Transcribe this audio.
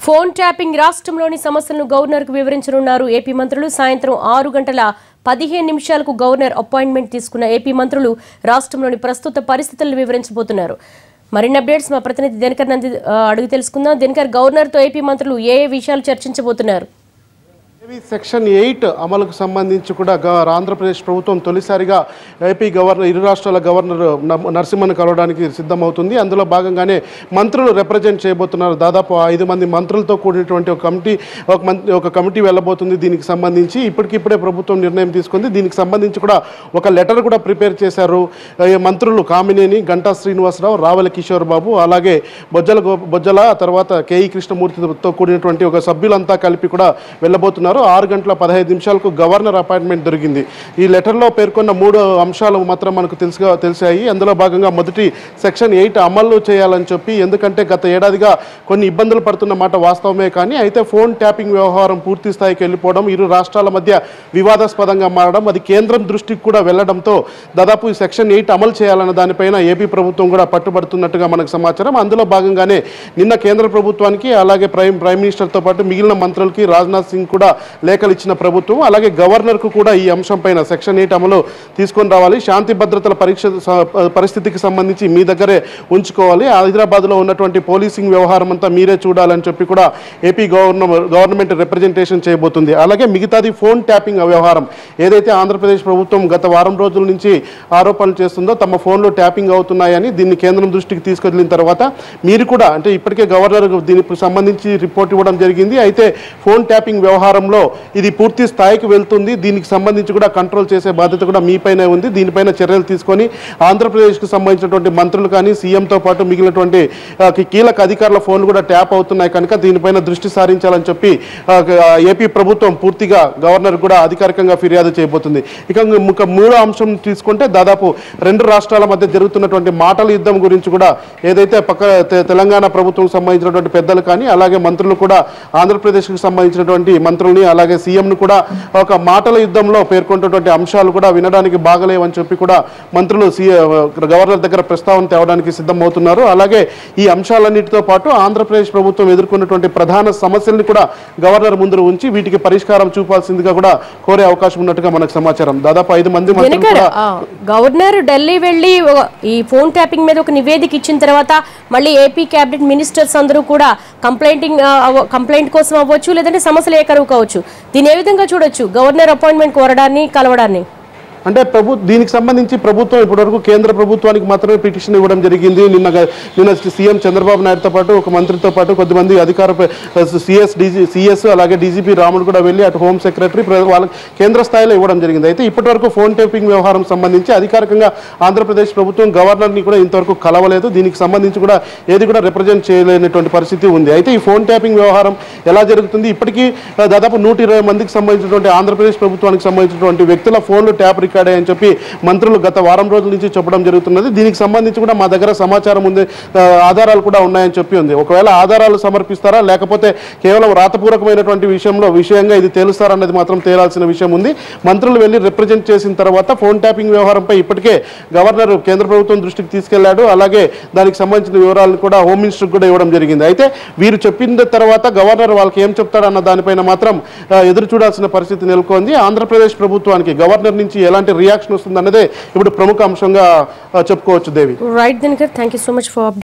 Phone tapping రాష్ట్రంలోని సమస్యలను గవర్నర్కు వివరించనున్నారు ఏపీ మంత్రులు. సాయంత్రం 6:15 గవర్నర్ అపాయింట్మెంట్ తీసుకున్న ఏపీ మంత్రులు రాష్ట్రంలోని ప్రస్తుత పరిస్థితులను వివరించబోతున్నారు. మరిన్ని అప్డేట్స్ మా ప్రతినిధి దినకర్ నంది అడిగి తెలుసుకుందాం. దినకర్, గవర్నర్తో ఏపీ మంత్రులు ఏ విషయాలు చర్చించబోతున్నారు? సెక్షన్ 8 అమలుకు సంబంధించి కూడా ఆంధ్రప్రదేశ్ ప్రభుత్వం తొలిసారిగా ఏపీ గవర్నర్, ఇరు రాష్ట్రాల గవర్నర్ నరసింహన్ కలవడానికి సిద్ధమవుతుంది. అందులో భాగంగానే మంత్రులు రిప్రజెంట్ చేయబోతున్నారు. దాదాపు 5 మంది మంత్రులతో కూడినటువంటి ఒక కమిటీ వెళ్ళబోతుంది. దీనికి సంబంధించి ఇప్పటికిప్పుడే ప్రభుత్వం నిర్ణయం తీసుకుంది. దీనికి సంబంధించి కూడా ఒక లెటర్ కూడా ప్రిపేర్ చేశారు మంత్రులు కామినేని, గంటా శ్రీనివాసరావు, రావెల కిషోర్ బాబు, అలాగే బొజ్జల తర్వాత కేఈ కృష్ణమూర్తితో కూడినటువంటి ఒక సభ్యులంతా కలిపి కూడా వెళ్ళబోతున్నారు. 6:15 గవర్నర్ అపాయింట్మెంట్ దొరికింది. ఈ లెటర్లో పేర్కొన్న 3 అంశాలు మాత్రం మనకు తెలిసాయి. అందులో భాగంగా మొదటి సెక్షన్ 8 అమలు చేయాలని చెప్పి, ఎందుకంటే గత ఏడాదిగా కొన్ని ఇబ్బందులు పడుతున్న మాట వాస్తవమే, కానీ అయితే ఫోన్ ట్యాపింగ్ వ్యవహారం పూర్తి స్థాయికి వెళ్ళిపోవడం, ఇరు రాష్ట్రాల మధ్య వివాదాస్పదంగా మారడం, అది కేంద్రం దృష్టికి కూడా వెళ్లడంతో దాదాపు ఈ సెక్షన్ 8 అమలు చేయాలన్న దానిపైన ఏపీ ప్రభుత్వం కూడా పట్టుబడుతున్నట్టుగా మనకు సమాచారం. అందులో భాగంగానే నిన్న కేంద్ర ప్రభుత్వానికి, అలాగే ప్రైమ్ మినిస్టర్తో పాటు మిగిలిన మంత్రులకి రాజ్నాథ్ సింగ్ కూడా లేఖలు ఇచ్చిన ప్రభుత్వం, అలాగే గవర్నర్కు కూడా ఈ అంశం పైన సెక్షన్ 8 అమలు తీసుకొని రావాలి, శాంతి భద్రతల పరిస్థితికి సంబంధించి మీ దగ్గరే ఉంచుకోవాలి, హైదరాబాద్లో ఉన్నటువంటి పోలీసింగ్ వ్యవహారం అంతా మీరే చూడాలని చెప్పి కూడా ఏపీ గవర్నమెంట్ రిప్రజెంటేషన్ చేయబోతుంది. అలాగే మిగతాది ఫోన్ ట్యాపింగ్ వ్యవహారం ఏదైతే ఆంధ్రప్రదేశ్ ప్రభుత్వం గత వారం రోజుల నుంచి ఆరోపణలు చేస్తుందో, తమ ఫోన్లో ట్యాపింగ్ అవుతున్నాయని, దీన్ని కేంద్రం దృష్టికి తీసుకెళ్లిన తర్వాత మీరు కూడా, అంటే ఇప్పటికే గవర్నర్ దీనికి సంబంధించి రిపోర్ట్ ఇవ్వడం జరిగింది. అయితే ఫోన్ ట్యాపింగ్ వ్యవహారంలో ఇది పూర్తి స్థాయికి వెళ్తుంది, దీనికి సంబంధించి కూడా కంట్రోల్ చేసే బాధ్యత కూడా మీపైనే ఉంది. దీనిపైన చర్యలు తీసుకొని ఆంధ్రప్రదేశ్కు సంబంధించినటువంటి మంత్రులు కానీ, సీఎంతో పాటు మిగిలినటువంటి కీలక అధికారుల ఫోన్లు కూడా ట్యాప్ అవుతున్నాయి కనుక దీనిపైన దృష్టి సారించాలని చెప్పి ఏపీ ప్రభుత్వం పూర్తిగా గవర్నర్ కూడా అధికారికంగా ఫిర్యాదు చేయబోతుంది. ఇక మూడో అంశం తీసుకుంటే, దాదాపు 2 రాష్ట్రాల మధ్య జరుగుతున్నటువంటి మాటల యుద్ధం గురించి కూడా, ఏదైతే తెలంగాణ ప్రభుత్వం సంబంధించినటువంటి పెద్దలు కానీ, అలాగే మంత్రులు కూడా ఆంధ్రప్రదేశ్కి సంబంధించినటువంటి మంత్రుల్ని, అలాగే సీఎంను కూడా ఒక మాటల యుద్ధంలో పేర్కొంటున్నటువంటి అంశాలు కూడా వినడానికి బాగలేవని చెప్పి కూడా మంత్రులు గవర్నర్ దగ్గర ప్రస్తావన తేవడానికి సిద్ధమవుతున్నారు. అలాగే ఈ అంశాలన్నిటితో పాటు ఆంధ్రప్రదేశ్ ప్రభుత్వం ఎదుర్కొన్నటువంటి ప్రధాన సమస్యల్ని కూడా గవర్నర్ ముందు ఉంచి వీటికి పరిష్కారం చూపాల్సిందిగా కూడా కోరే అవకాశం ఉన్నట్టుగా మనకు సమాచారం. దాదాపు 5 మంది గవర్నర్ ఢిల్లీ వెళ్లి ఈ ఫోన్ ట్యాపింగ్ మీద ఒక నివేదిక ఇచ్చిన తర్వాత మళ్ళీ ఏపీ కేబినెట్ మినిస్టర్స్ అందరూ కూడా కంప్లైంట్ కోసం అవ్వచ్చు, లేదంటే సమస్యలు ఏకరువు కావచ్చు. దీని ఏ విధంగా చూడొచ్చు గవర్నర్ అపాయింట్మెంట్ కోరడాన్ని, కలవడాన్ని? అంటే దీనికి సంబంధించి ప్రభుత్వం ఇప్పటివరకు కేంద్ర ప్రభుత్వానికి మాత్రమే పిటిషన్ ఇవ్వడం జరిగింది. నిన్న సీఎం చంద్రబాబు నాయుడుతో పాటు ఒక మంత్రితో పాటు కొద్దిమంది అధికార సిఎస్ అలాగే డీజీపీ రాముడు కూడా వెళ్ళి అటు హోమ్ సెక్రటరీ వాళ్ళకి కేంద్ర స్థాయిలో ఇవ్వడం జరిగింది. అయితే ఇప్పటివరకు ఫోన్ ట్యాపింగ్ వ్యవహారం సంబంధించి అధికారికంగా ఆంధ్రప్రదేశ్ ప్రభుత్వం గవర్నర్ని కూడా ఇంతవరకు కలవలేదు. దీనికి సంబంధించి కూడా ఏది కూడా రిప్రజెంట్ చేయలేనటువంటి పరిస్థితి ఉంది. అయితే ఈ ఫోన్ ట్యాపింగ్ వ్యవహారం ఎలా జరుగుతుంది? ఇప్పటికీ దాదాపు 120 మందికి సంబంధించినటువంటి ఆంధ్రప్రదేశ్ ప్రభుత్వానికి సంబంధించినటువంటి వ్యక్తుల ఫోన్లు ట్యాప్ రికార్డే అని చెప్పి మంత్రులు గత వారం రోజుల నుంచి చెప్పడం జరుగుతున్నది. దీనికి సంబంధించి కూడా మా దగ్గర సమాచారం ఉంది, ఆధారాలు కూడా ఉన్నాయని చెప్పి ఉంది. ఒకవేళ ఆధారాలు సమర్పిస్తారా, లేకపోతే కేవలం రాతపూర్వకమైనటువంటి విషయంగా ఇది తేలుస్తారన్నది మాత్రం తేలాల్సిన విషయం ఉంది. మంత్రులు వెళ్ళి రిప్రజెంట్ చేసిన తర్వాత ఫోన్ ట్యాపింగ్ వ్యవహారంపై ఇప్పటికే గవర్నర్ కేంద్ర ప్రభుత్వం దృష్టికి తీసుకెళ్లాడు. అలాగే దానికి సంబంధించిన వివరాలను కూడా హోమ్ మినిస్టర్కి కూడా ఇవ్వడం జరిగింది. అయితే వీరు చెప్పిన తర్వాత గవర్నర్ వాళ్ళకి ఏం చెప్తారన్న దానిపైన మాత్రం ఎదురు చూడాల్సిన పరిస్థితి నెలకొంది. ఆంధ్రప్రదేశ్ ప్రభుత్వానికి గవర్నర్ నుంచి ఎలాంటి రియాక్షన్ వస్తుంది అన్నదే ఇప్పుడు ప్రముఖ అంశంగా చెప్పుకోవచ్చు. Devi, right Dinakar, thank you so much for